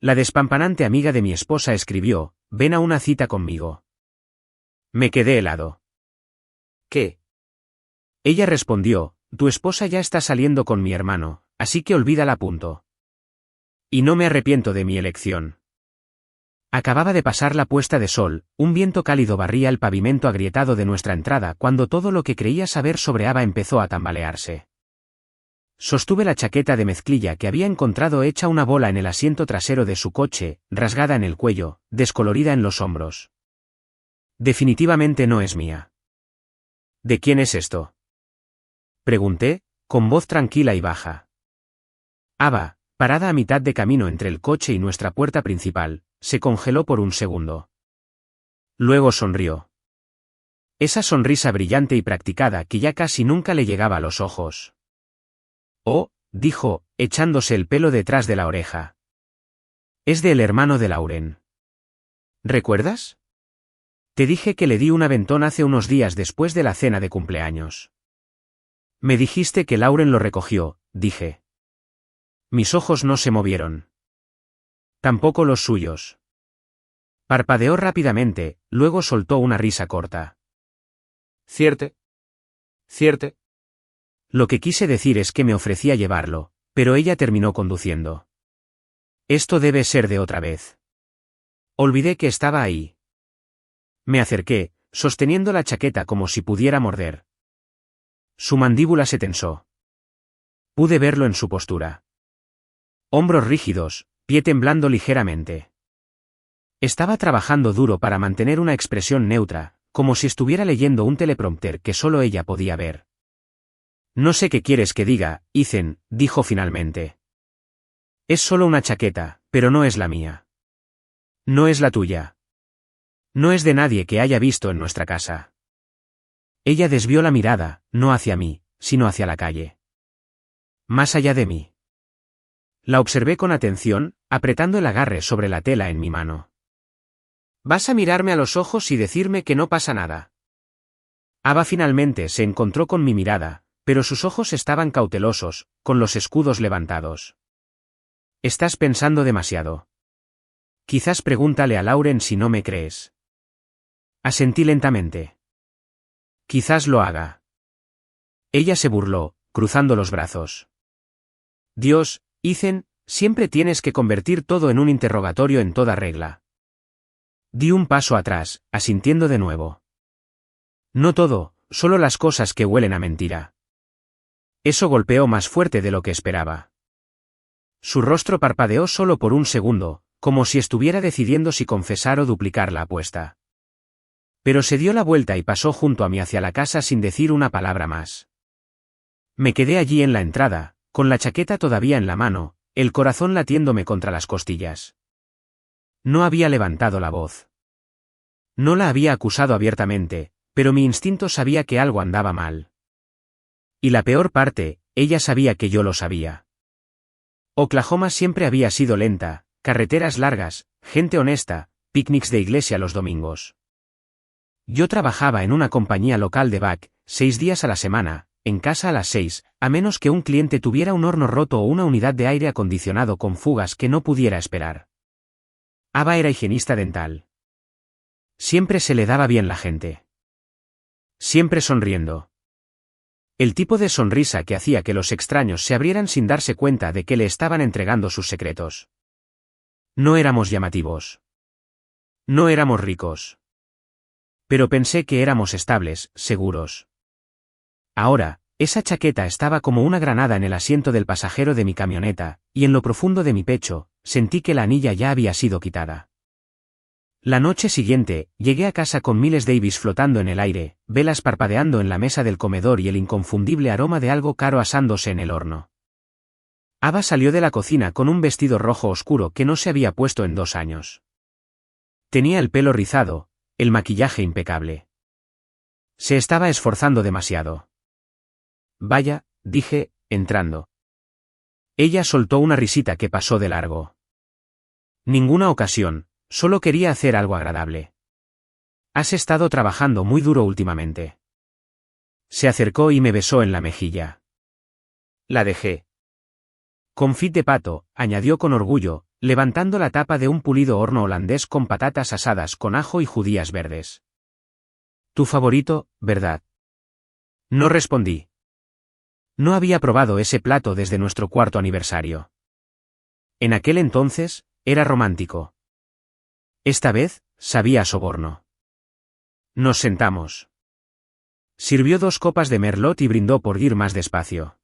La despampanante amiga de mi esposa escribió, ven a una cita conmigo. Me quedé helado. ¿Qué? Ella respondió, tu esposa ya está saliendo con mi hermano, así que olvídala. Y no me arrepiento de mi elección. Acababa de pasar la puesta de sol, un viento cálido barría el pavimento agrietado de nuestra entrada cuando todo lo que creía saber sobre Ava empezó a tambalearse. Sostuve la chaqueta de mezclilla que había encontrado hecha una bola en el asiento trasero de su coche, rasgada en el cuello, descolorida en los hombros. Definitivamente no es mía. ¿De quién es esto? Pregunté, con voz tranquila y baja. Ava, parada a mitad de camino entre el coche y nuestra puerta principal, se congeló por un segundo. Luego sonrió. Esa sonrisa brillante y practicada que ya casi nunca le llegaba a los ojos. Oh, dijo, echándose el pelo detrás de la oreja. Es del hermano de Lauren. ¿Recuerdas? Te dije que le di un aventón hace unos días después de la cena de cumpleaños. Me dijiste que Lauren lo recogió, dije. Mis ojos no se movieron. Tampoco los suyos. Parpadeó rápidamente, luego soltó una risa corta. ¿Cierte? ¿Cierte? Lo que quise decir es que me ofrecía llevarlo, pero ella terminó conduciendo. Esto debe ser de otra vez. Olvidé que estaba ahí. Me acerqué, sosteniendo la chaqueta como si pudiera morder. Su mandíbula se tensó. Pude verlo en su postura. Hombros rígidos, pie temblando ligeramente. Estaba trabajando duro para mantener una expresión neutra, como si estuviera leyendo un teleprompter que solo ella podía ver. No sé qué quieres que diga, Ethan, dijo finalmente. Es solo una chaqueta, pero no es la mía. No es la tuya. No es de nadie que haya visto en nuestra casa. Ella desvió la mirada, no hacia mí, sino hacia la calle. Más allá de mí. La observé con atención, apretando el agarre sobre la tela en mi mano. ¿Vas a mirarme a los ojos y decirme que no pasa nada? Ava finalmente se encontró con mi mirada, pero sus ojos estaban cautelosos, con los escudos levantados. Estás pensando demasiado. Quizás pregúntale a Lauren si no me crees. Asentí lentamente. Quizás lo haga. Ella se burló, cruzando los brazos. Dios, Ethan, siempre tienes que convertir todo en un interrogatorio en toda regla. Di un paso atrás, asintiendo de nuevo. No todo, solo las cosas que huelen a mentira. Eso golpeó más fuerte de lo que esperaba. Su rostro parpadeó solo por un segundo, como si estuviera decidiendo si confesar o duplicar la apuesta. Pero se dio la vuelta y pasó junto a mí hacia la casa sin decir una palabra más. Me quedé allí en la entrada, con la chaqueta todavía en la mano, el corazón latiéndome contra las costillas. No había levantado la voz. No la había acusado abiertamente, pero mi instinto sabía que algo andaba mal. Y la peor parte, ella sabía que yo lo sabía. Oklahoma siempre había sido lenta, carreteras largas, gente honesta, picnics de iglesia los domingos. Yo trabajaba en una compañía local de back, 6 días a la semana, en casa a las 6, a menos que un cliente tuviera un horno roto o una unidad de aire acondicionado con fugas que no pudiera esperar. Ava era higienista dental. Siempre se le daba bien la gente. Siempre sonriendo. El tipo de sonrisa que hacía que los extraños se abrieran sin darse cuenta de que le estaban entregando sus secretos. No éramos llamativos. No éramos ricos. Pero pensé que éramos estables, seguros. Ahora, esa chaqueta estaba como una granada en el asiento del pasajero de mi camioneta, y en lo profundo de mi pecho, sentí que la anilla ya había sido quitada. La noche siguiente, llegué a casa con Miles Davis flotando en el aire, velas parpadeando en la mesa del comedor y el inconfundible aroma de algo caro asándose en el horno. Ava salió de la cocina con un vestido rojo oscuro que no se había puesto en 2 años. Tenía el pelo rizado, el maquillaje impecable. Se estaba esforzando demasiado. Vaya, dije, entrando. Ella soltó una risita que pasó de largo. Ninguna ocasión, solo quería hacer algo agradable. Has estado trabajando muy duro últimamente. Se acercó y me besó en la mejilla. La dejé. Confit de pato, añadió con orgullo, levantando la tapa de un pulido horno holandés con patatas asadas con ajo y judías verdes. Tu favorito, ¿verdad? No respondí. No había probado ese plato desde nuestro cuarto aniversario. En aquel entonces, era romántico. Esta vez, sabía a soborno. Nos sentamos. Sirvió 2 copas de merlot y brindó por ir más despacio.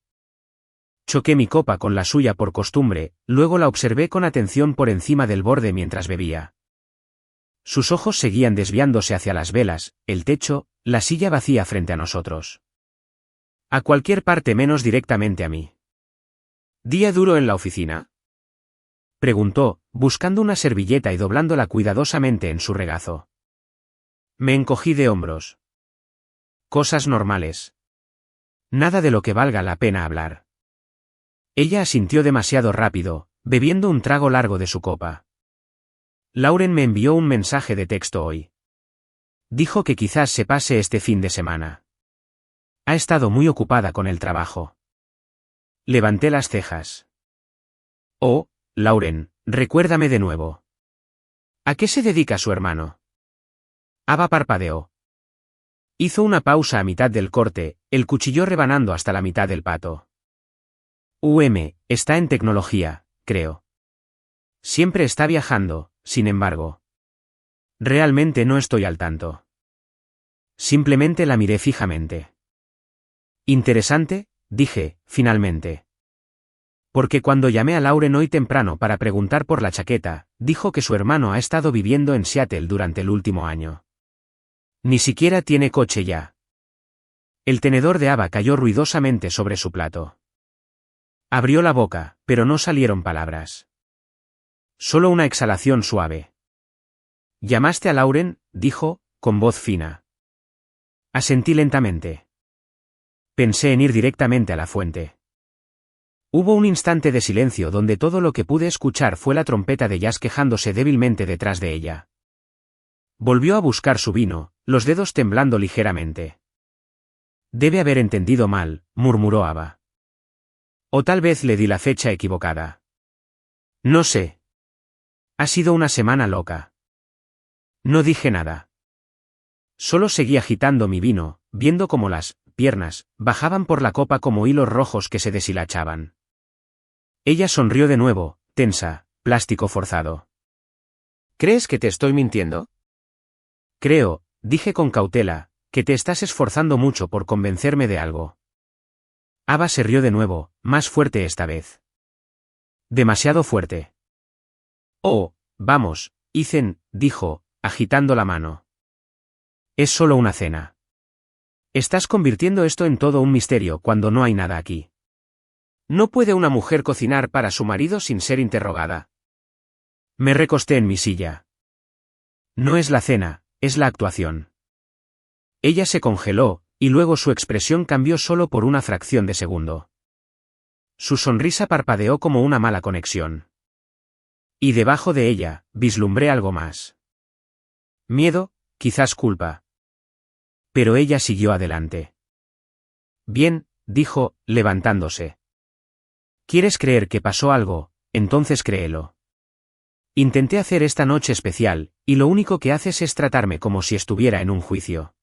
Choqué mi copa con la suya por costumbre, luego la observé con atención por encima del borde mientras bebía. Sus ojos seguían desviándose hacia las velas, el techo, la silla vacía frente a nosotros. A cualquier parte menos directamente a mí. ¿Día duro en la oficina?, preguntó, buscando una servilleta y doblándola cuidadosamente en su regazo. Me encogí de hombros. Cosas normales. Nada de lo que valga la pena hablar. Ella asintió demasiado rápido, bebiendo un trago largo de su copa. Lauren me envió un mensaje de texto hoy. Dijo que quizás se pase este fin de semana. Ha estado muy ocupada con el trabajo. Levanté las cejas. Oh, Lauren, recuérdame de nuevo. ¿A qué se dedica su hermano? Ava parpadeó. Hizo una pausa a mitad del corte, el cuchillo rebanando hasta la mitad del pato. Está en tecnología, creo. Siempre está viajando, sin embargo. Realmente no estoy al tanto. Simplemente la miré fijamente. Interesante, dije, finalmente. Porque cuando llamé a Lauren hoy temprano para preguntar por la chaqueta, dijo que su hermano ha estado viviendo en Seattle durante el último año. Ni siquiera tiene coche ya. El tenedor de Ava cayó ruidosamente sobre su plato. Abrió la boca, pero no salieron palabras. Solo una exhalación suave. ¿Llamaste a Lauren?, dijo, con voz fina. Asentí lentamente. Pensé en ir directamente a la fuente. Hubo un instante de silencio donde todo lo que pude escuchar fue la trompeta de Jazz quejándose débilmente detrás de ella. Volvió a buscar su vino, los dedos temblando ligeramente. Debe haber entendido mal, murmuró Ava. O tal vez le di la fecha equivocada. No sé. Ha sido una semana loca. No dije nada. Solo seguí agitando mi vino, viendo cómo las piernas bajaban por la copa como hilos rojos que se deshilachaban. Ella sonrió de nuevo, tensa, plástico forzado. ¿Crees que te estoy mintiendo? Creo, dije con cautela, que te estás esforzando mucho por convencerme de algo. Ava se rió de nuevo, más fuerte esta vez. Demasiado fuerte. Oh, vamos, Ethan, dijo, agitando la mano. Es solo una cena. Estás convirtiendo esto en todo un misterio cuando no hay nada aquí. ¿No puede una mujer cocinar para su marido sin ser interrogada? Me recosté en mi silla. No es la cena, es la actuación. Ella se congeló, y luego su expresión cambió solo por una fracción de segundo. Su sonrisa parpadeó como una mala conexión. Y debajo de ella, vislumbré algo más. Miedo, quizás culpa. Pero ella siguió adelante. Bien, dijo, levantándose. ¿Quieres creer que pasó algo? Entonces créelo. Intenté hacer esta noche especial, y lo único que haces es tratarme como si estuviera en un juicio.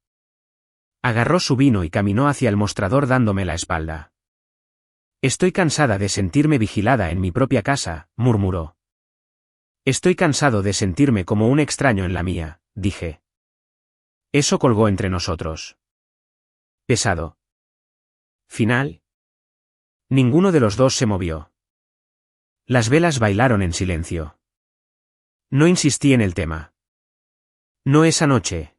Agarró su vino y caminó hacia el mostrador dándome la espalda. Estoy cansada de sentirme vigilada en mi propia casa, murmuró. Estoy cansado de sentirme como un extraño en la mía, dije. Eso colgó entre nosotros. Pesado. Final. Ninguno de los dos se movió. Las velas bailaron en silencio. No insistí en el tema. No esa noche.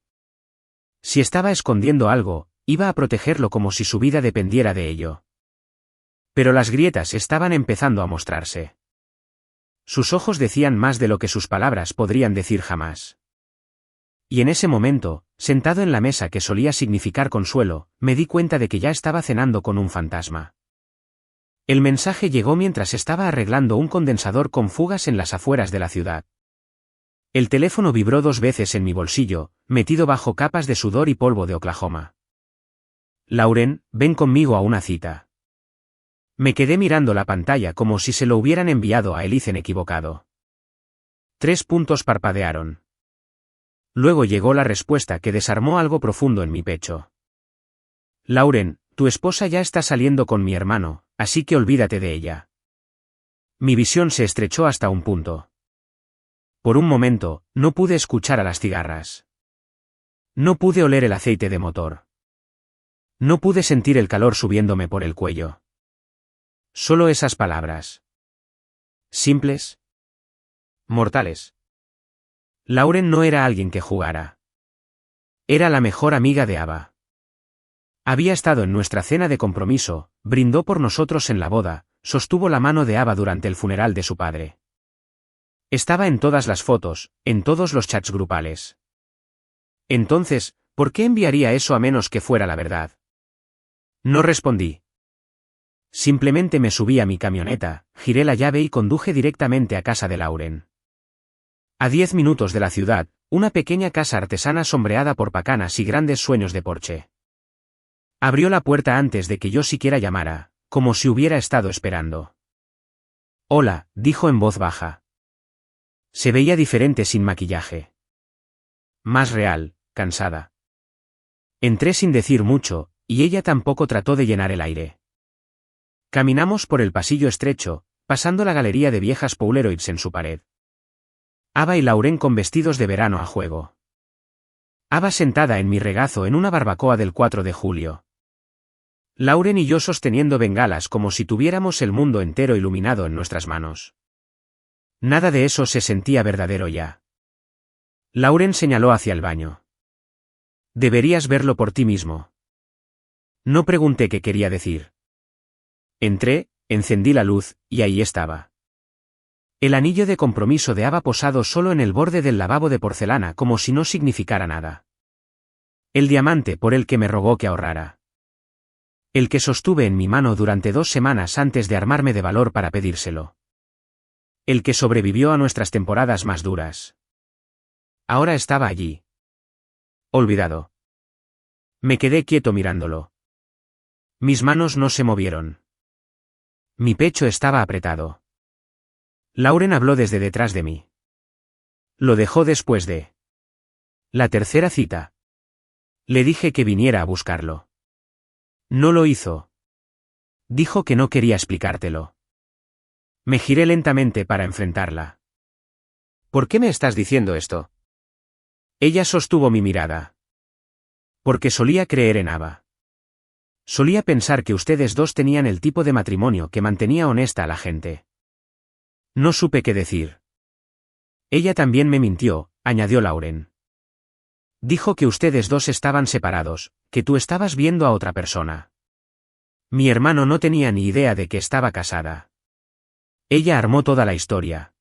Si estaba escondiendo algo, iba a protegerlo como si su vida dependiera de ello. Pero las grietas estaban empezando a mostrarse. Sus ojos decían más de lo que sus palabras podrían decir jamás. Y en ese momento, sentado en la mesa que solía significar consuelo, me di cuenta de que ya estaba cenando con un fantasma. El mensaje llegó mientras estaba arreglando un condensador con fugas en las afueras de la ciudad. El teléfono vibró 2 veces en mi bolsillo, metido bajo capas de sudor y polvo de Oklahoma. Lauren, ven conmigo a una cita. Me quedé mirando la pantalla como si se lo hubieran enviado a el Ethan equivocado. 3 puntos parpadearon. Luego llegó la respuesta que desarmó algo profundo en mi pecho. Lauren, tu esposa ya está saliendo con mi hermano, así que olvídate de ella. Mi visión se estrechó hasta un punto. Por un momento, no pude escuchar a las cigarras. No pude oler el aceite de motor. No pude sentir el calor subiéndome por el cuello. Solo esas palabras. Simples. Mortales. Lauren no era alguien que jugara. Era la mejor amiga de Ava. Había estado en nuestra cena de compromiso, brindó por nosotros en la boda, sostuvo la mano de Ava durante el funeral de su padre. Estaba en todas las fotos, en todos los chats grupales. Entonces, ¿por qué enviaría eso a menos que fuera la verdad? No respondí. Simplemente me subí a mi camioneta, giré la llave y conduje directamente a casa de Lauren. A 10 minutos de la ciudad, una pequeña casa artesana sombreada por pacanas y grandes sueños de porche. Abrió la puerta antes de que yo siquiera llamara, como si hubiera estado esperando. Hola, dijo en voz baja. Se veía diferente sin maquillaje. Más real, cansada. Entré sin decir mucho, y ella tampoco trató de llenar el aire. Caminamos por el pasillo estrecho, pasando la galería de viejas Polaroids en su pared. Ava y Lauren con vestidos de verano a juego. Ava sentada en mi regazo en una barbacoa del 4 de julio. Lauren y yo sosteniendo bengalas como si tuviéramos el mundo entero iluminado en nuestras manos. Nada de eso se sentía verdadero ya. Lauren señaló hacia el baño. Deberías verlo por ti mismo. No pregunté qué quería decir. Entré, encendí la luz, y ahí estaba. El anillo de compromiso de Ava posado solo en el borde del lavabo de porcelana como si no significara nada. El diamante por el que me rogó que ahorrara. El que sostuve en mi mano durante 2 semanas antes de armarme de valor para pedírselo. El que sobrevivió a nuestras temporadas más duras. Ahora estaba allí. Olvidado. Me quedé quieto mirándolo. Mis manos no se movieron. Mi pecho estaba apretado. Lauren habló desde detrás de mí. Lo dejó después de la tercera cita. Le dije que viniera a buscarlo. No lo hizo. Dijo que no quería explicártelo. Me giré lentamente para enfrentarla. ¿Por qué me estás diciendo esto? Ella sostuvo mi mirada. Porque solía creer en Ava. Solía pensar que ustedes dos tenían el tipo de matrimonio que mantenía honesta a la gente. No supe qué decir. Ella también me mintió, añadió Lauren. Dijo que ustedes dos estaban separados, que tú estabas viendo a otra persona. Mi hermano no tenía ni idea de que estaba casada. Ella armó toda la historia.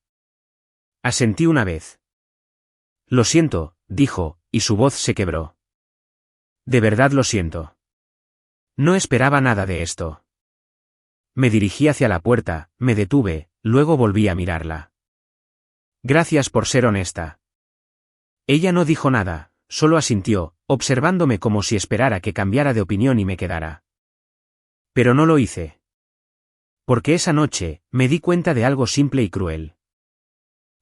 Asentí una vez. Lo siento, dijo, y su voz se quebró. De verdad lo siento. No esperaba nada de esto. Me dirigí hacia la puerta, me detuve, luego volví a mirarla. Gracias por ser honesta. Ella no dijo nada, solo asintió, observándome como si esperara que cambiara de opinión y me quedara. Pero no lo hice. Porque esa noche, me di cuenta de algo simple y cruel.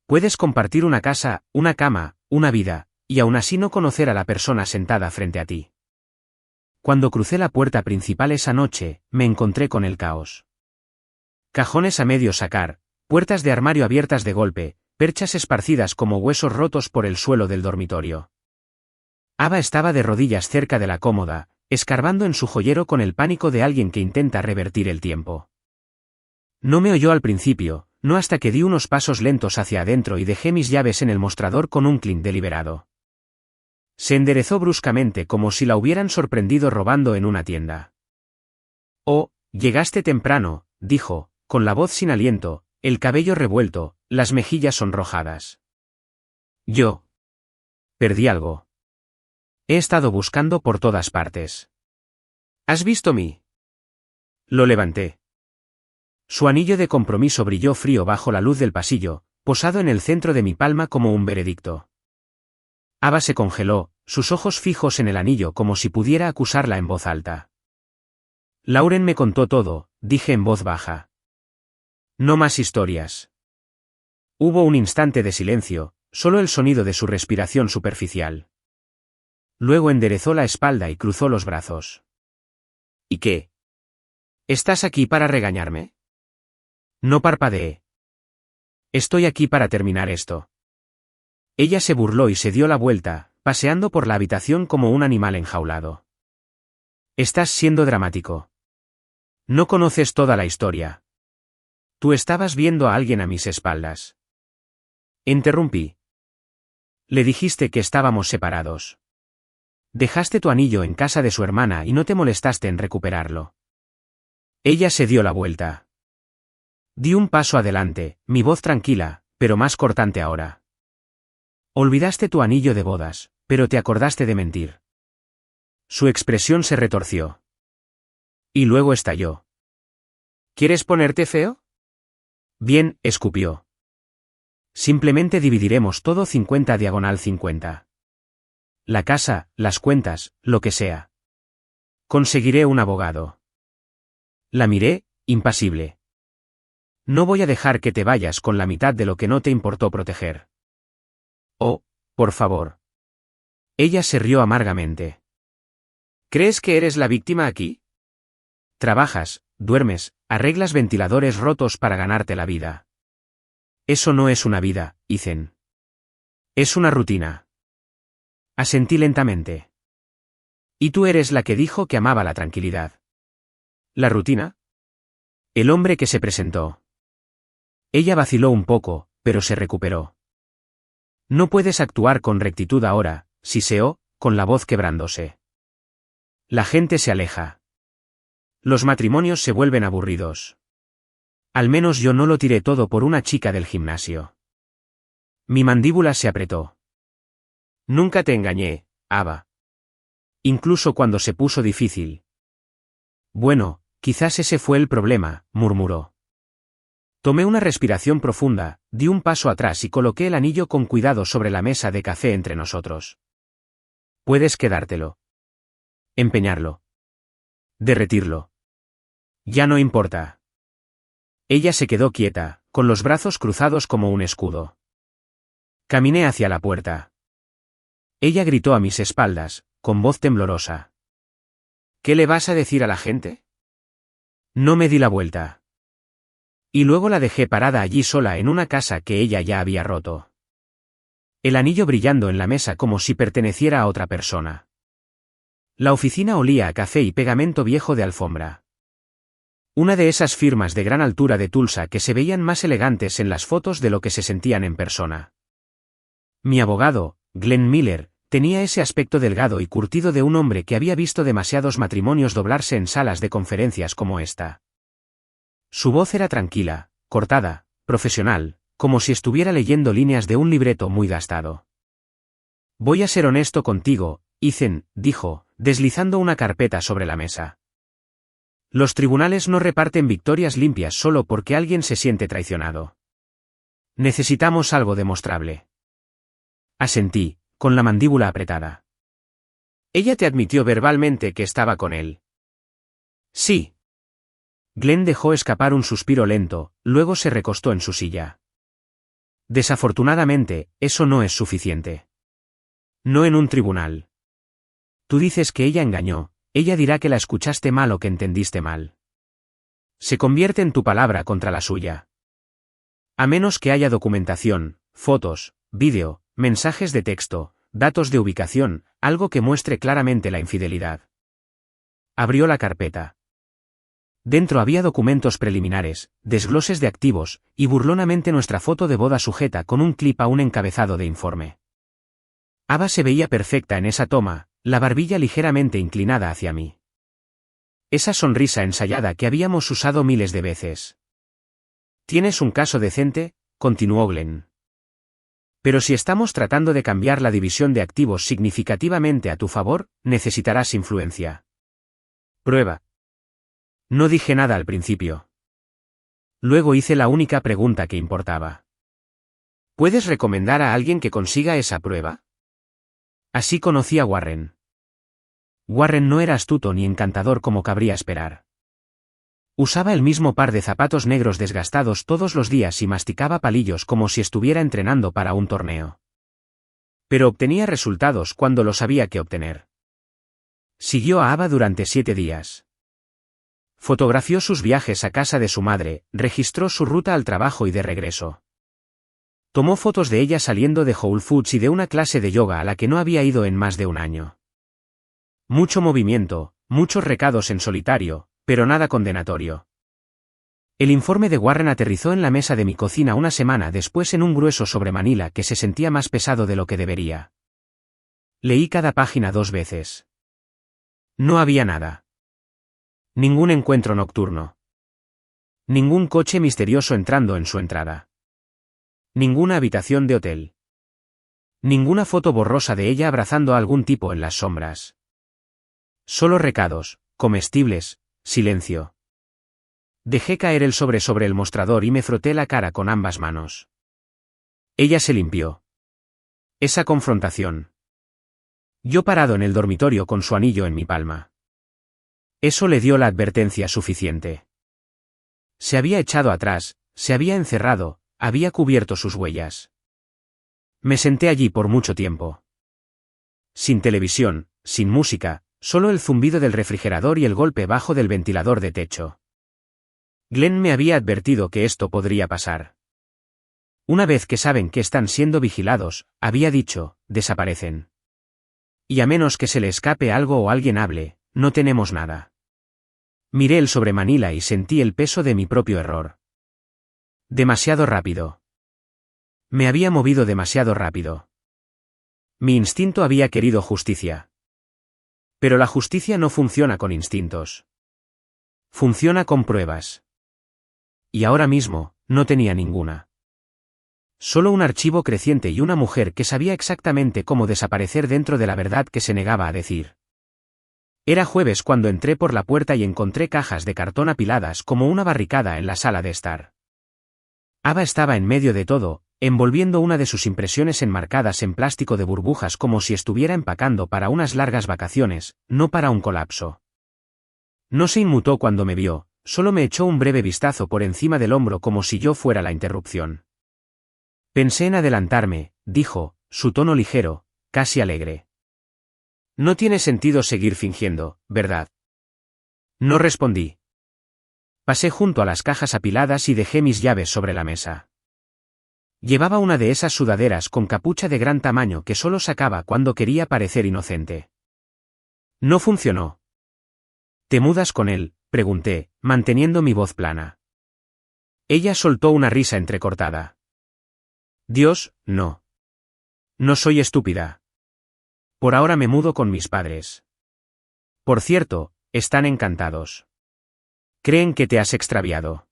Puedes compartir una casa, una cama, una vida, y aún así no conocer a la persona sentada frente a ti. Cuando crucé la puerta principal esa noche, me encontré con el caos. Cajones a medio sacar, puertas de armario abiertas de golpe, perchas esparcidas como huesos rotos por el suelo del dormitorio. Ava estaba de rodillas cerca de la cómoda, escarbando en su joyero con el pánico de alguien que intenta revertir el tiempo. No me oyó al principio, no hasta que di unos pasos lentos hacia adentro y dejé mis llaves en el mostrador con un clink deliberado. Se enderezó bruscamente como si la hubieran sorprendido robando en una tienda. Oh, llegaste temprano, dijo, con la voz sin aliento, el cabello revuelto, las mejillas sonrojadas. Yo. Perdí algo. He estado buscando por todas partes. ¿Has visto mí? Lo levanté. Su anillo de compromiso brilló frío bajo la luz del pasillo, posado en el centro de mi palma como un veredicto. Ava se congeló, sus ojos fijos en el anillo como si pudiera acusarla en voz alta. Lauren me contó todo, dije en voz baja. No más historias. Hubo un instante de silencio, solo el sonido de su respiración superficial. Luego enderezó la espalda y cruzó los brazos. ¿Y qué? ¿Estás aquí para regañarme? No parpadeé. Estoy aquí para terminar esto. Ella se burló y se dio la vuelta, paseando por la habitación como un animal enjaulado. Estás siendo dramático. No conoces toda la historia. Tú estabas viendo a alguien a mis espaldas. Interrumpí. Le dijiste que estábamos separados. Dejaste tu anillo en casa de su hermana y no te molestaste en recuperarlo. Ella se dio la vuelta. Di un paso adelante, mi voz tranquila, pero más cortante ahora. Olvidaste tu anillo de bodas, pero te acordaste de mentir. Su expresión se retorció. Y luego estalló. ¿Quieres ponerte feo? Bien, escupió. Simplemente dividiremos todo 50/50. La casa, las cuentas, lo que sea. Conseguiré un abogado. La miré, impasible. No voy a dejar que te vayas con la mitad de lo que no te importó proteger. Oh, por favor. Ella se rió amargamente. ¿Crees que eres la víctima aquí? Trabajas, duermes, arreglas ventiladores rotos para ganarte la vida. Eso no es una vida, Ethan. Es una rutina. Asentí lentamente. Y tú eres la que dijo que amaba la tranquilidad. ¿La rutina? El hombre que se presentó. Ella vaciló un poco, pero se recuperó. No puedes actuar con rectitud ahora, siseó, con la voz quebrándose. La gente se aleja. Los matrimonios se vuelven aburridos. Al menos yo no lo tiré todo por una chica del gimnasio. Mi mandíbula se apretó. Nunca te engañé, Ava. Incluso cuando se puso difícil. Bueno, quizás ese fue el problema, murmuró. Tomé una respiración profunda, di un paso atrás y coloqué el anillo con cuidado sobre la mesa de café entre nosotros. Puedes quedártelo. Empeñarlo. Derretirlo. Ya no importa. Ella se quedó quieta, con los brazos cruzados como un escudo. Caminé hacia la puerta. Ella gritó a mis espaldas, con voz temblorosa. ¿Qué le vas a decir a la gente? No me di la vuelta. Y luego la dejé parada allí sola en una casa que ella ya había roto. El anillo brillando en la mesa como si perteneciera a otra persona. La oficina olía a café y pegamento viejo de alfombra. Una de esas firmas de gran altura de Tulsa que se veían más elegantes en las fotos de lo que se sentían en persona. Mi abogado, Glenn Miller, tenía ese aspecto delgado y curtido de un hombre que había visto demasiados matrimonios doblarse en salas de conferencias como esta. Su voz era tranquila, cortada, profesional, como si estuviera leyendo líneas de un libreto muy gastado. Voy a ser honesto contigo, Ethan, dijo, deslizando una carpeta sobre la mesa. Los tribunales no reparten victorias limpias solo porque alguien se siente traicionado. Necesitamos algo demostrable. Asentí, con la mandíbula apretada. Ella te admitió verbalmente que estaba con él. Sí. Glenn dejó escapar un suspiro lento, luego se recostó en su silla. Desafortunadamente, eso no es suficiente. No en un tribunal. Tú dices que ella engañó, ella dirá que la escuchaste mal o que entendiste mal. Se convierte en tu palabra contra la suya. A menos que haya documentación, fotos, vídeo, mensajes de texto, datos de ubicación, algo que muestre claramente la infidelidad. Abrió la carpeta. Dentro había documentos preliminares, desgloses de activos, y burlonamente nuestra foto de boda sujeta con un clip a un encabezado de informe. Ava se veía perfecta en esa toma, la barbilla ligeramente inclinada hacia mí. Esa sonrisa ensayada que habíamos usado miles de veces. ¿Tienes un caso decente?, continuó Glenn. Pero si estamos tratando de cambiar la división de activos significativamente a tu favor, necesitarás influencia. Prueba. No dije nada al principio. Luego hice la única pregunta que importaba. ¿Puedes recomendar a alguien que consiga esa prueba? Así conocí a Warren. Warren no era astuto ni encantador como cabría esperar. Usaba el mismo par de zapatos negros desgastados todos los días y masticaba palillos como si estuviera entrenando para un torneo. Pero obtenía resultados cuando los había que obtener. Siguió a Ava durante 7 días. Fotografió sus viajes a casa de su madre, registró su ruta al trabajo y de regreso. Tomó fotos de ella saliendo de Whole Foods y de una clase de yoga a la que no había ido en más de un año. Mucho movimiento, muchos recados en solitario, pero nada condenatorio. El informe de Warren aterrizó en la mesa de mi cocina una semana después en un grueso sobre Manila que se sentía más pesado de lo que debería. Leí cada página 2 veces. No había nada. Ningún encuentro nocturno. Ningún coche misterioso entrando en su entrada. Ninguna habitación de hotel. Ninguna foto borrosa de ella abrazando a algún tipo en las sombras. Solo recados, comestibles, silencio. Dejé caer el sobre el mostrador y me froté la cara con ambas manos. Ella se limpió. Esa confrontación. Yo parado en el dormitorio con su anillo en mi palma. Eso le dio la advertencia suficiente. Se había echado atrás, se había encerrado, había cubierto sus huellas. Me senté allí por mucho tiempo. Sin televisión, sin música, solo el zumbido del refrigerador y el golpe bajo del ventilador de techo. Glenn me había advertido que esto podría pasar. Una vez que saben que están siendo vigilados, había dicho, desaparecen. Y a menos que se le escape algo o alguien hable, no tenemos nada. Miré el sobre Manila y sentí el peso de mi propio error. Demasiado rápido. Me había movido demasiado rápido. Mi instinto había querido justicia. Pero la justicia no funciona con instintos. Funciona con pruebas. Y ahora mismo, no tenía ninguna. Solo un archivo creciente y una mujer que sabía exactamente cómo desaparecer dentro de la verdad que se negaba a decir. Era jueves cuando entré por la puerta y encontré cajas de cartón apiladas como una barricada en la sala de estar. Ava estaba en medio de todo, envolviendo una de sus impresiones enmarcadas en plástico de burbujas como si estuviera empacando para unas largas vacaciones, no para un colapso. No se inmutó cuando me vio, solo me echó un breve vistazo por encima del hombro como si yo fuera la interrupción. Pensé en adelantarme, dijo, su tono ligero, casi alegre. No tiene sentido seguir fingiendo, ¿verdad? No respondí. Pasé junto a las cajas apiladas y dejé mis llaves sobre la mesa. Llevaba una de esas sudaderas con capucha de gran tamaño que solo sacaba cuando quería parecer inocente. No funcionó. ¿Te mudas con él?, pregunté, manteniendo mi voz plana. Ella soltó una risa entrecortada. Dios, no. No soy estúpida. Por ahora me mudo con mis padres. Por cierto, están encantados. Creen que te has extraviado.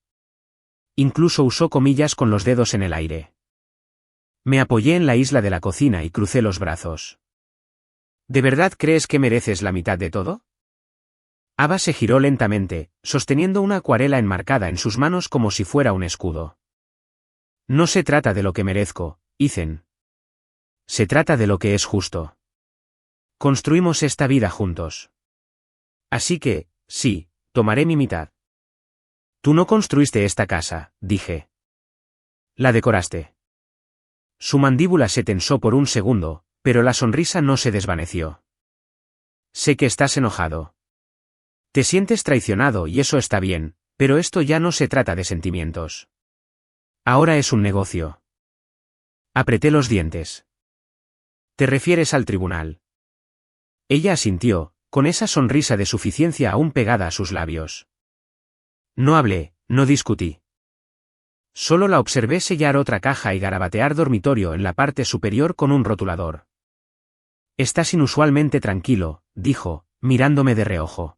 Incluso usó comillas con los dedos en el aire. Me apoyé en la isla de la cocina y crucé los brazos. ¿De verdad crees que mereces la mitad de todo? Ava se giró lentamente, sosteniendo una acuarela enmarcada en sus manos como si fuera un escudo. No se trata de lo que merezco, Ethan. Se trata de lo que es justo. Construimos esta vida juntos. Así que, sí, tomaré mi mitad. Tú no construiste esta casa, dije. La decoraste. Su mandíbula se tensó por un segundo, pero la sonrisa no se desvaneció. Sé que estás enojado. Te sientes traicionado y eso está bien, pero esto ya no se trata de sentimientos. Ahora es un negocio. Apreté los dientes. ¿Te refieres al tribunal? Ella asintió, con esa sonrisa de suficiencia aún pegada a sus labios. No hablé, no discutí. Solo la observé sellar otra caja y garabatear dormitorio en la parte superior con un rotulador. Estás inusualmente tranquilo, dijo, mirándome de reojo.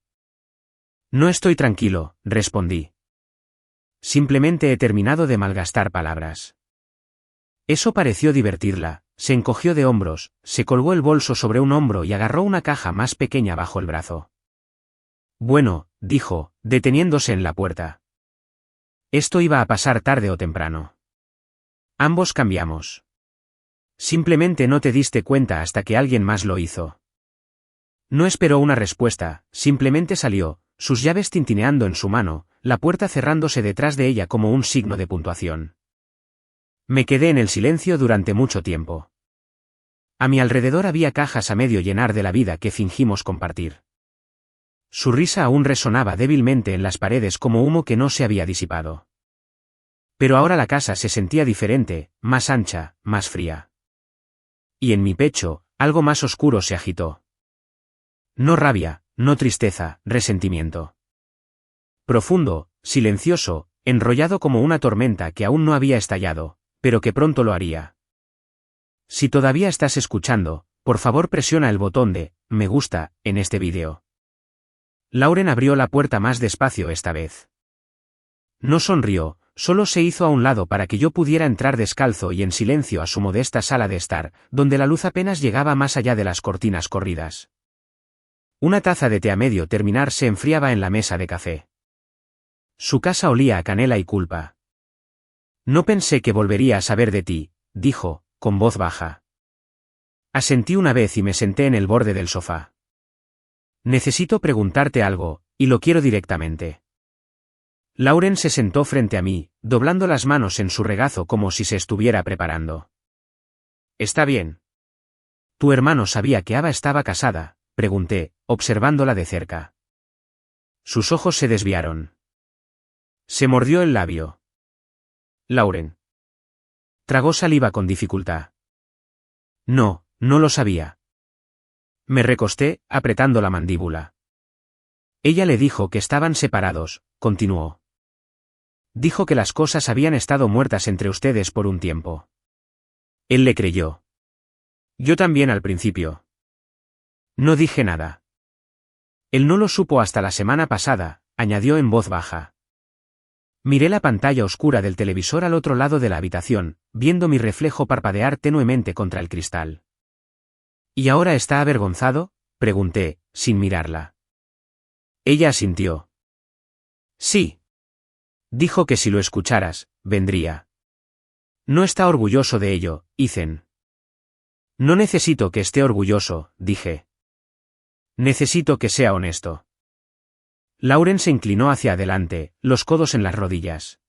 No estoy tranquilo, respondí. Simplemente he terminado de malgastar palabras. Eso pareció divertirla, se encogió de hombros, se colgó el bolso sobre un hombro y agarró una caja más pequeña bajo el brazo. Bueno, dijo, deteniéndose en la puerta. Esto iba a pasar tarde o temprano. Ambos cambiamos. Simplemente no te diste cuenta hasta que alguien más lo hizo. No esperó una respuesta, simplemente salió, sus llaves tintineando en su mano, la puerta cerrándose detrás de ella como un signo de puntuación. Me quedé en el silencio durante mucho tiempo. A mi alrededor había cajas a medio llenar de la vida que fingimos compartir. Su risa aún resonaba débilmente en las paredes como humo que no se había disipado. Pero ahora la casa se sentía diferente, más ancha, más fría. Y en mi pecho, algo más oscuro se agitó. No rabia, no tristeza, resentimiento. Profundo, silencioso, enrollado como una tormenta que aún no había estallado, pero que pronto lo haría. Si todavía estás escuchando, por favor presiona el botón de me gusta en este vídeo. Lauren abrió la puerta más despacio esta vez. No sonrió, solo se hizo a un lado para que yo pudiera entrar descalzo y en silencio a su modesta sala de estar, donde la luz apenas llegaba más allá de las cortinas corridas. Una taza de té a medio terminar se enfriaba en la mesa de café. Su casa olía a canela y culpa. No pensé que volvería a saber de ti, dijo, con voz baja. Asentí una vez y me senté en el borde del sofá. Necesito preguntarte algo, y lo quiero directamente. Lauren se sentó frente a mí, doblando las manos en su regazo como si se estuviera preparando. Está bien. ¿Tu hermano sabía que Ava estaba casada?, pregunté, observándola de cerca. Sus ojos se desviaron. Se mordió el labio. Lauren. Tragó saliva con dificultad. No, no lo sabía. Me recosté, apretando la mandíbula. Ella le dijo que estaban separados, continuó. Dijo que las cosas habían estado muertas entre ustedes por un tiempo. Él le creyó. Yo también al principio. No dije nada. Él no lo supo hasta la semana pasada, añadió en voz baja. Miré la pantalla oscura del televisor al otro lado de la habitación, viendo mi reflejo parpadear tenuemente contra el cristal. ¿Y ahora está avergonzado?, pregunté, sin mirarla. Ella asintió. Sí. Dijo que si lo escucharas, vendría. No está orgulloso de ello, Ethan. No necesito que esté orgulloso, dije. Necesito que sea honesto. Lauren se inclinó hacia adelante, los codos en las rodillas.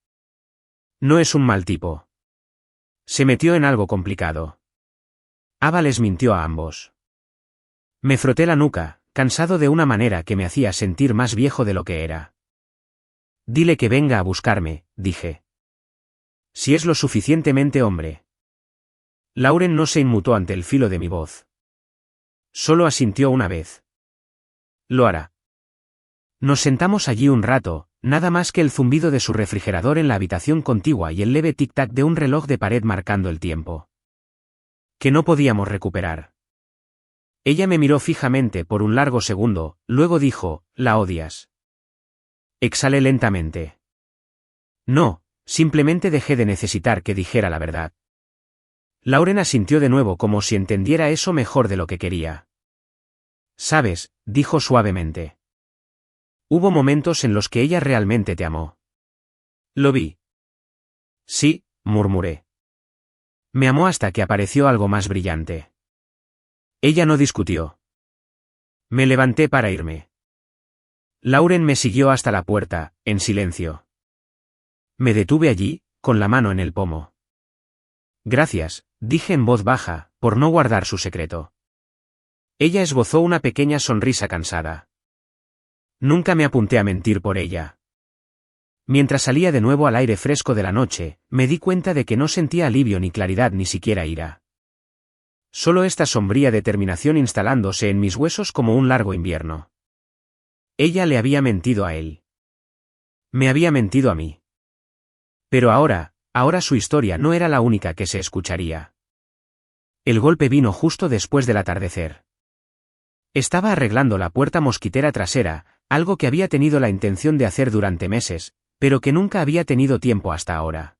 No es un mal tipo. Se metió en algo complicado. Ava les mintió a ambos. Me froté la nuca, cansado de una manera que me hacía sentir más viejo de lo que era. Dile que venga a buscarme, dije. Si es lo suficientemente hombre. Lauren no se inmutó ante el filo de mi voz. Solo asintió una vez. Lo hará. Nos sentamos allí un rato, nada más que el zumbido de su refrigerador en la habitación contigua y el leve tic-tac de un reloj de pared marcando el tiempo. Que no podíamos recuperar. Ella me miró fijamente por un largo segundo, luego dijo, ¿la odias? Exhalé lentamente. No, simplemente dejé de necesitar que dijera la verdad. Lauren asintió de nuevo como si entendiera eso mejor de lo que quería. Sabes, dijo suavemente. Hubo momentos en los que ella realmente te amó. Lo vi. Sí, murmuré. Me amó hasta que apareció algo más brillante. Ella no discutió. Me levanté para irme. Lauren me siguió hasta la puerta, en silencio. Me detuve allí, con la mano en el pomo. Gracias, dije en voz baja, por no guardar su secreto. Ella esbozó una pequeña sonrisa cansada. Nunca me apunté a mentir por ella. Mientras salía de nuevo al aire fresco de la noche, me di cuenta de que no sentía alivio ni claridad ni siquiera ira. Solo esta sombría determinación instalándose en mis huesos como un largo invierno. Ella le había mentido a él. Me había mentido a mí. Pero ahora su historia no era la única que se escucharía. El golpe vino justo después del atardecer. Estaba arreglando la puerta mosquitera trasera, algo que había tenido la intención de hacer durante meses, pero que nunca había tenido tiempo hasta ahora.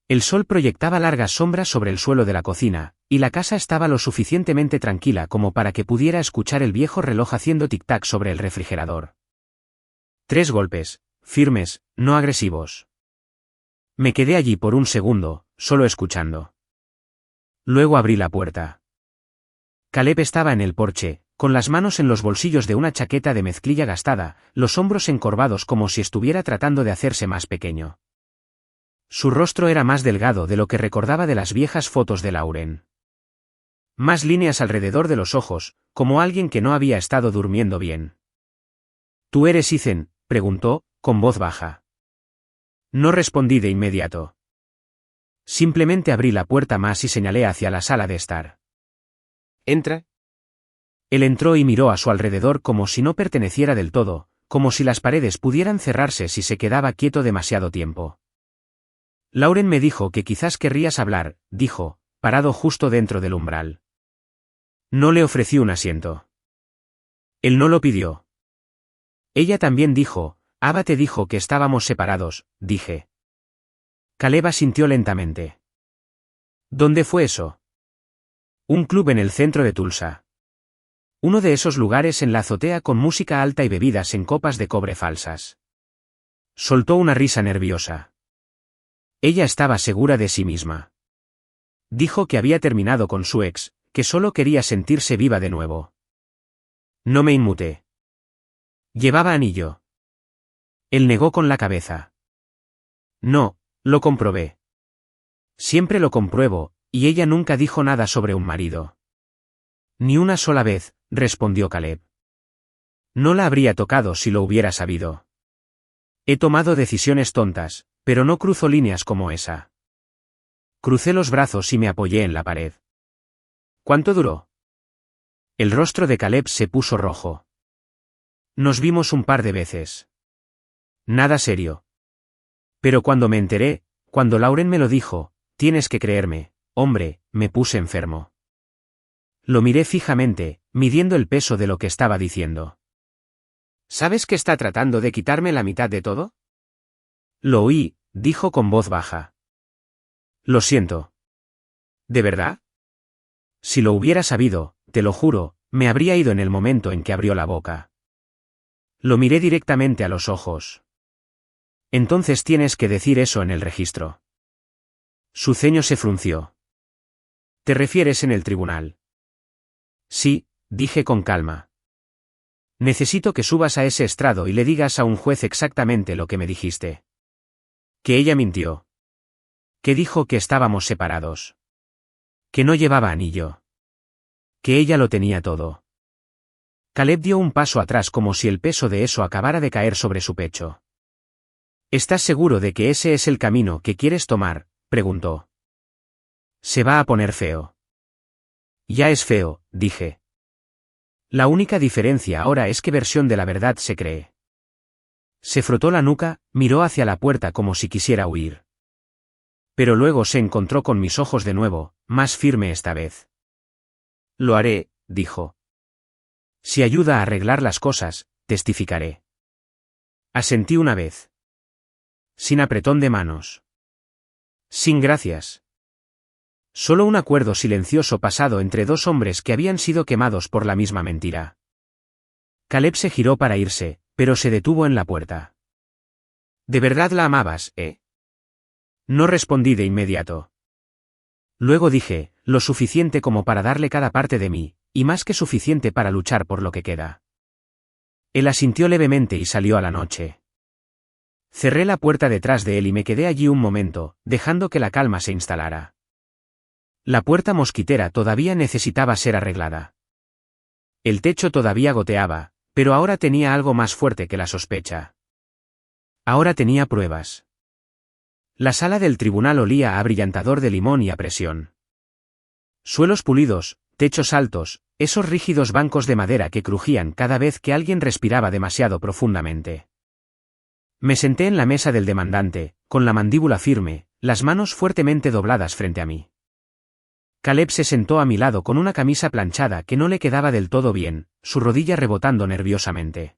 El sol proyectaba largas sombras sobre el suelo de la cocina, y la casa estaba lo suficientemente tranquila como para que pudiera escuchar el viejo reloj haciendo tic-tac sobre el refrigerador. 3 golpes, firmes, no agresivos. Me quedé allí por un segundo, solo escuchando. Luego abrí la puerta. Caleb estaba en el porche, con las manos en los bolsillos de una chaqueta de mezclilla gastada, los hombros encorvados como si estuviera tratando de hacerse más pequeño. Su rostro era más delgado de lo que recordaba de las viejas fotos de Lauren. Más líneas alrededor de los ojos, como alguien que no había estado durmiendo bien. ¿Tú eres Ethan?, preguntó, con voz baja. No respondí de inmediato. Simplemente abrí la puerta más y señalé hacia la sala de estar. Entra. Él entró y miró a su alrededor como si no perteneciera del todo, como si las paredes pudieran cerrarse si se quedaba quieto demasiado tiempo. Lauren me dijo que quizás querrías hablar, dijo, parado justo dentro del umbral. No le ofrecí un asiento. Él no lo pidió. Ella también dijo, Ava te dijo que estábamos separados, dije. Caleb asintió lentamente. ¿Dónde fue eso? Un club en el centro de Tulsa. Uno de esos lugares en la azotea con música alta y bebidas en copas de cobre falsas. Soltó una risa nerviosa. Ella estaba segura de sí misma. Dijo que había terminado con su ex, que solo quería sentirse viva de nuevo. No me inmuté. Llevaba anillo. Él negó con la cabeza. No, lo comprobé. Siempre lo compruebo, y ella nunca dijo nada sobre un marido. Ni una sola vez, respondió Caleb. No la habría tocado si lo hubiera sabido. He tomado decisiones tontas, pero no cruzo líneas como esa. Crucé los brazos y me apoyé en la pared. ¿Cuánto duró? El rostro de Caleb se puso rojo. Nos vimos un par de veces. Nada serio. Pero cuando me enteré, cuando Lauren me lo dijo, tienes que creerme, hombre, me puse enfermo. Lo miré fijamente, midiendo el peso de lo que estaba diciendo. ¿Sabes que está tratando de quitarme la mitad de todo? Lo oí, dijo con voz baja. Lo siento. ¿De verdad? Si lo hubiera sabido, te lo juro, me habría ido en el momento en que abrió la boca. Lo miré directamente a los ojos. Entonces tienes que decir eso en el registro. Su ceño se frunció. ¿Te refieres en el tribunal? Sí, dije con calma. Necesito que subas a ese estrado y le digas a un juez exactamente lo que me dijiste. Que ella mintió. Que dijo que estábamos separados. Que no llevaba anillo. Que ella lo tenía todo. Caleb dio un paso atrás como si el peso de eso acabara de caer sobre su pecho. ¿Estás seguro de que ese es el camino que quieres tomar?, preguntó. Se va a poner feo. Ya es feo, dije. La única diferencia ahora es qué versión de la verdad se cree. Se frotó la nuca, miró hacia la puerta como si quisiera huir. Pero luego se encontró con mis ojos de nuevo, más firme esta vez. Lo haré, dijo. Si ayuda a arreglar las cosas, testificaré. Asentí una vez. Sin apretón de manos. Sin gracias. Solo un acuerdo silencioso pasado entre dos hombres que habían sido quemados por la misma mentira. Caleb se giró para irse, pero se detuvo en la puerta. ¿De verdad la amabas, No respondí de inmediato. Luego dije, lo suficiente como para darle cada parte de mí, y más que suficiente para luchar por lo que queda. Él asintió levemente y salió a la noche. Cerré la puerta detrás de él y me quedé allí un momento, dejando que la calma se instalara. La puerta mosquitera todavía necesitaba ser arreglada. El techo todavía goteaba, pero ahora tenía algo más fuerte que la sospecha. Ahora tenía pruebas. La sala del tribunal olía a abrillantador de limón y a presión. Suelos pulidos, techos altos, esos rígidos bancos de madera que crujían cada vez que alguien respiraba demasiado profundamente. Me senté en la mesa del demandante, con la mandíbula firme, las manos fuertemente dobladas frente a mí. Caleb se sentó a mi lado con una camisa planchada que no le quedaba del todo bien, su rodilla rebotando nerviosamente.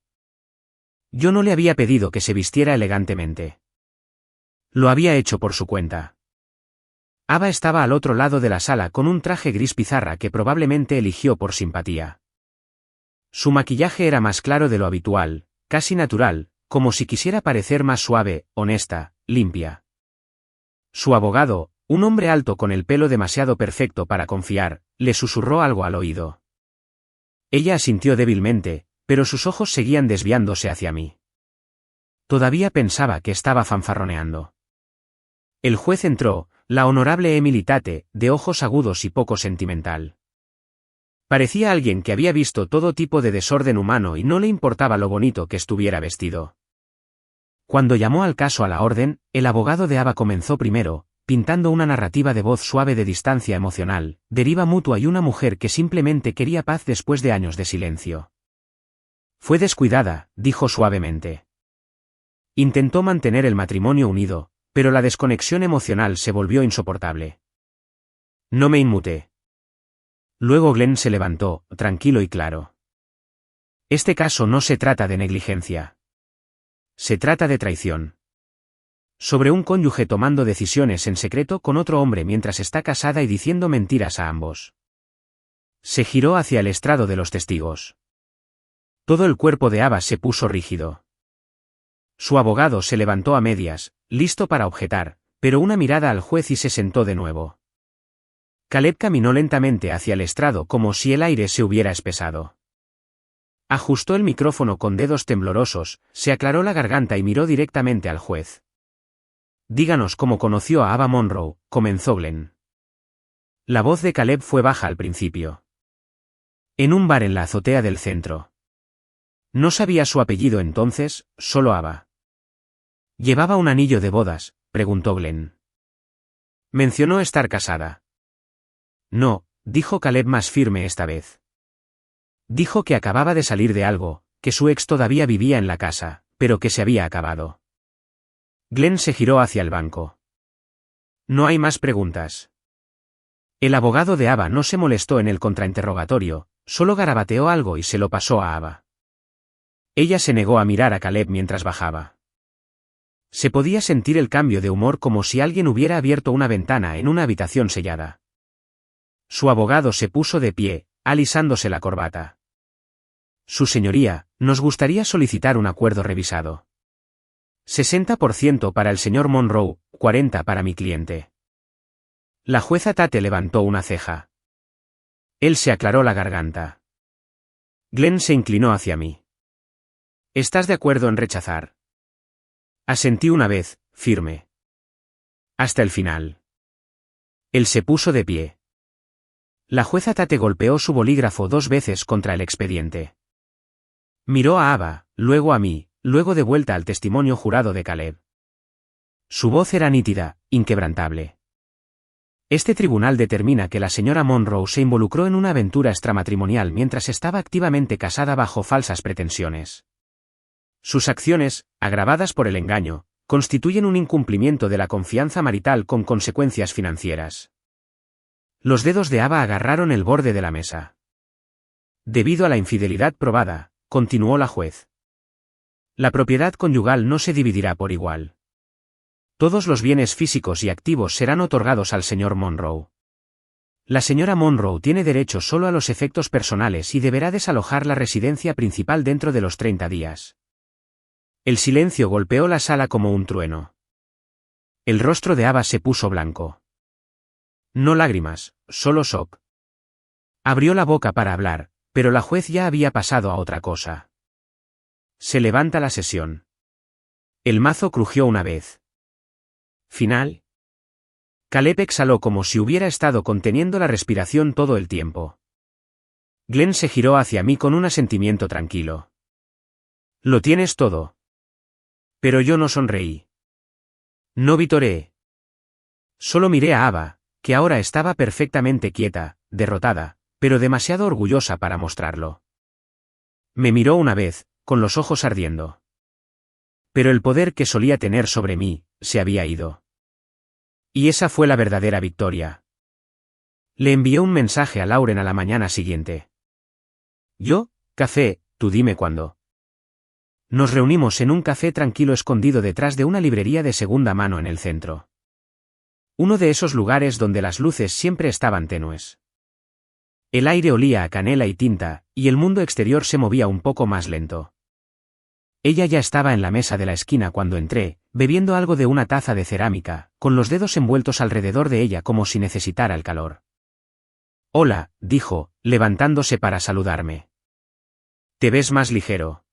Yo no le había pedido que se vistiera elegantemente. Lo había hecho por su cuenta. Ava estaba al otro lado de la sala con un traje gris pizarra que probablemente eligió por simpatía. Su maquillaje era más claro de lo habitual, casi natural, como si quisiera parecer más suave, honesta, limpia. Su abogado, un hombre alto con el pelo demasiado perfecto para confiar, le susurró algo al oído. Ella asintió débilmente, pero sus ojos seguían desviándose hacia mí. Todavía pensaba que estaba fanfarroneando. El juez entró, la honorable Emily Tate, de ojos agudos y poco sentimental. Parecía alguien que había visto todo tipo de desorden humano y no le importaba lo bonito que estuviera vestido. Cuando llamó al caso a la orden, el abogado de Ava comenzó primero, pintando una narrativa de voz suave de distancia emocional, deriva mutua y una mujer que simplemente quería paz después de años de silencio. Fue descuidada, dijo suavemente. Intentó mantener el matrimonio unido, pero la desconexión emocional se volvió insoportable. No me inmuté. Luego Glenn se levantó, tranquilo y claro. Este caso no se trata de negligencia. Se trata de traición. Sobre un cónyuge tomando decisiones en secreto con otro hombre mientras está casada y diciendo mentiras a ambos. Se giró hacia el estrado de los testigos. Todo el cuerpo de Ava se puso rígido. Su abogado se levantó a medias, listo para objetar, pero una mirada al juez y se sentó de nuevo. Caleb caminó lentamente hacia el estrado como si el aire se hubiera espesado. Ajustó el micrófono con dedos temblorosos, se aclaró la garganta y miró directamente al juez. Díganos cómo conoció a Ava Monroe, comenzó Glenn. La voz de Caleb fue baja al principio. En un bar en la azotea del centro. No sabía su apellido entonces, solo Ava. ¿Llevaba un anillo de bodas?, preguntó Glenn. Mencionó estar casada. No, dijo Caleb más firme esta vez. Dijo que acababa de salir de algo, que su ex todavía vivía en la casa, pero que se había acabado. Glenn se giró hacia el banco. No hay más preguntas. El abogado de Ava no se molestó en el contrainterrogatorio, solo garabateó algo y se lo pasó a Ava. Ella se negó a mirar a Caleb mientras bajaba. Se podía sentir el cambio de humor como si alguien hubiera abierto una ventana en una habitación sellada. Su abogado se puso de pie, alisándose la corbata. Su señoría, nos gustaría solicitar un acuerdo revisado. 60% para el señor Monroe, 40% para mi cliente. La jueza Tate levantó una ceja. Él se aclaró la garganta. Glenn se inclinó hacia mí. ¿Estás de acuerdo en rechazar? Asentí una vez, firme. Hasta el final. Él se puso de pie. La jueza Tate golpeó su bolígrafo 2 veces contra el expediente. Miró a Ava, luego a mí, luego de vuelta al testimonio jurado de Caleb. Su voz era nítida, inquebrantable. Este tribunal determina que la señora Monroe se involucró en una aventura extramatrimonial mientras estaba activamente casada bajo falsas pretensiones. Sus acciones, agravadas por el engaño, constituyen un incumplimiento de la confianza marital con consecuencias financieras. Los dedos de Ava agarraron el borde de la mesa. Debido a la infidelidad probada, continuó la juez. La propiedad conyugal no se dividirá por igual. Todos los bienes físicos y activos serán otorgados al señor Monroe. La señora Monroe tiene derecho solo a los efectos personales y deberá desalojar la residencia principal dentro de los 30 días. El silencio golpeó la sala como un trueno. El rostro de Ava se puso blanco. No lágrimas, solo shock. Abrió la boca para hablar, pero la juez ya había pasado a otra cosa. Se levanta la sesión. El mazo crujió una vez. Final. Caleb exhaló como si hubiera estado conteniendo la respiración todo el tiempo. Glenn se giró hacia mí con un asentimiento tranquilo. Lo tienes todo. Pero yo no sonreí. No vitoreé. Solo miré a Ava, que ahora estaba perfectamente quieta, derrotada, pero demasiado orgullosa para mostrarlo. Me miró una vez, con los ojos ardiendo. Pero el poder que solía tener sobre mí, se había ido. Y esa fue la verdadera victoria. Le envié un mensaje a Lauren a la mañana siguiente. Yo, café, tú dime cuándo. Nos reunimos en un café tranquilo escondido detrás de una librería de segunda mano en el centro. Uno de esos lugares donde las luces siempre estaban tenues. El aire olía a canela y tinta, y el mundo exterior se movía un poco más lento. Ella ya estaba en la mesa de la esquina cuando entré, bebiendo algo de una taza de cerámica, con los dedos envueltos alrededor de ella como si necesitara el calor. Hola, dijo, levantándose para saludarme. Te ves más ligero.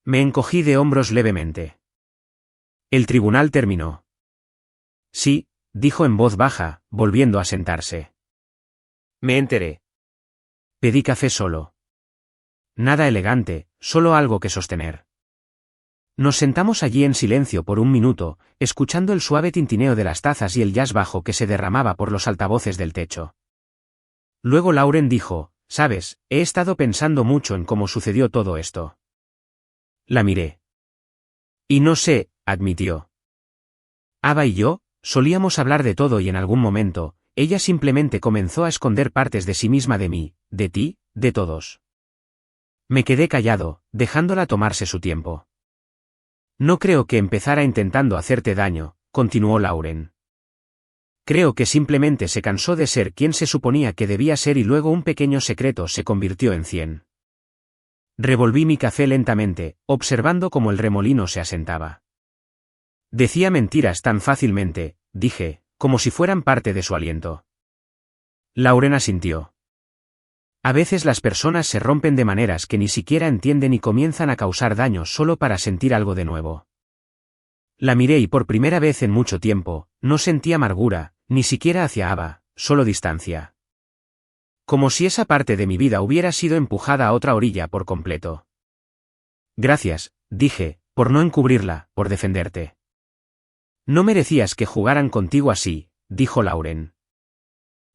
Me encogí de hombros levemente. El tribunal terminó. Sí, dijo en voz baja, volviendo a sentarse. Me enteré. Pedí café solo. Nada elegante, solo algo que sostener. Nos sentamos allí en silencio por un minuto, escuchando el suave tintineo de las tazas y el jazz bajo que se derramaba por los altavoces del techo. Luego Lauren dijo, «Sabes, he estado pensando mucho en cómo sucedió todo esto». La miré. Y no sé, admitió. Ava y yo, solíamos hablar de todo y en algún momento, ella simplemente comenzó a esconder partes de sí misma de mí, de ti, de todos. Me quedé callado, dejándola tomarse su tiempo. No creo que empezara intentando hacerte daño, continuó Lauren. Creo que simplemente se cansó de ser quien se suponía que debía ser y luego un pequeño secreto se convirtió en 100. Revolví mi café lentamente, observando cómo el remolino se asentaba. Decía mentiras tan fácilmente, dije, como si fueran parte de su aliento. Lauren asintió. A veces las personas se rompen de maneras que ni siquiera entienden y comienzan a causar daño solo para sentir algo de nuevo. La miré y por primera vez en mucho tiempo, no sentí amargura, ni siquiera hacia Ava, solo distancia. Como si esa parte de mi vida hubiera sido empujada a otra orilla por completo. Gracias, dije, por no encubrirla, por defenderte. No merecías que jugaran contigo así, dijo Lauren.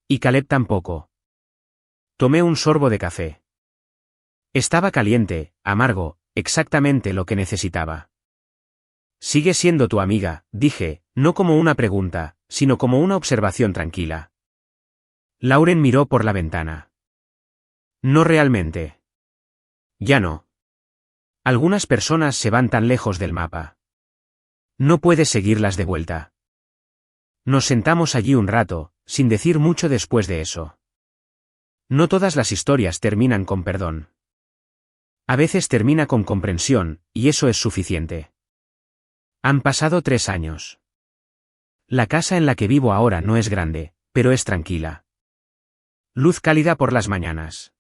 Y Caleb tampoco. Tomé un sorbo de café. Estaba caliente, amargo, exactamente lo que necesitaba. Sigue siendo tu amiga, dije, no como una pregunta, sino como una observación tranquila. Lauren miró por la ventana. No realmente. Ya no. Algunas personas se van tan lejos del mapa. No puedes seguirlas de vuelta. Nos sentamos allí un rato, sin decir mucho después de eso. No todas las historias terminan con perdón. A veces termina con comprensión, y eso es suficiente. Han pasado 3 años. La casa en la que vivo ahora no es grande, pero es tranquila. Luz cálida por las mañanas.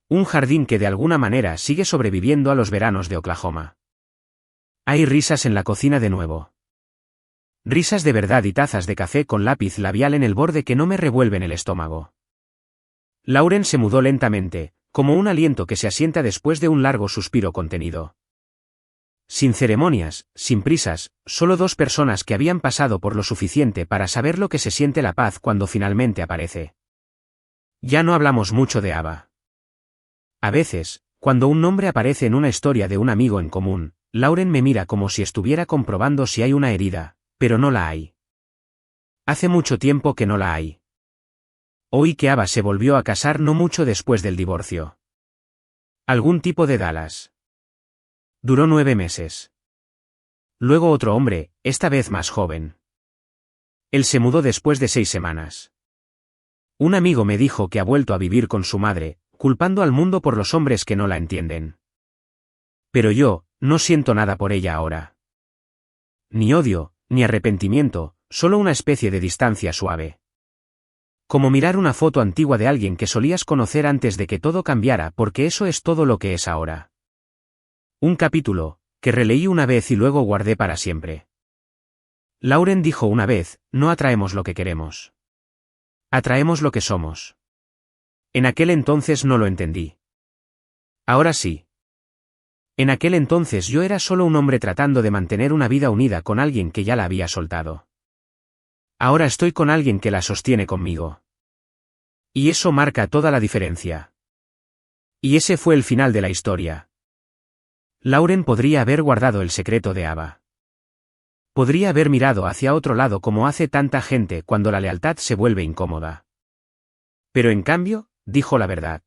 Un jardín que de alguna manera sigue sobreviviendo a los veranos de Oklahoma. Hay risas en la cocina de nuevo. Risas de verdad y tazas de café con lápiz labial en el borde que no me revuelven el estómago. Lauren se mudó lentamente, como un aliento que se asienta después de un largo suspiro contenido. Sin ceremonias, sin prisas, solo 2 personas que habían pasado por lo suficiente para saber lo que se siente la paz cuando finalmente aparece. Ya no hablamos mucho de Ava. A veces, cuando un nombre aparece en una historia de un amigo en común, Lauren me mira como si estuviera comprobando si hay una herida, pero no la hay. Hace mucho tiempo que no la hay. Oí que Ava se volvió a casar no mucho después del divorcio. Algún tipo de Dallas. Duró 9 meses. Luego otro hombre, esta vez más joven. Él se mudó después de 6 semanas. Un amigo me dijo que ha vuelto a vivir con su madre, culpando al mundo por los hombres que no la entienden. Pero yo, no siento nada por ella ahora. Ni odio, ni arrepentimiento, solo una especie de distancia suave. Como mirar una foto antigua de alguien que solías conocer antes de que todo cambiara, porque eso es todo lo que es ahora. Un capítulo, que releí una vez y luego guardé para siempre. Lauren dijo una vez, no atraemos lo que queremos. Atraemos lo que somos. En aquel entonces no lo entendí. Ahora sí. En aquel entonces yo era solo un hombre tratando de mantener una vida unida con alguien que ya la había soltado. Ahora estoy con alguien que la sostiene conmigo. Y eso marca toda la diferencia. Y ese fue el final de la historia. Lauren podría haber guardado el secreto de Ava. Podría haber mirado hacia otro lado como hace tanta gente cuando la lealtad se vuelve incómoda. Pero en cambio, dijo la verdad.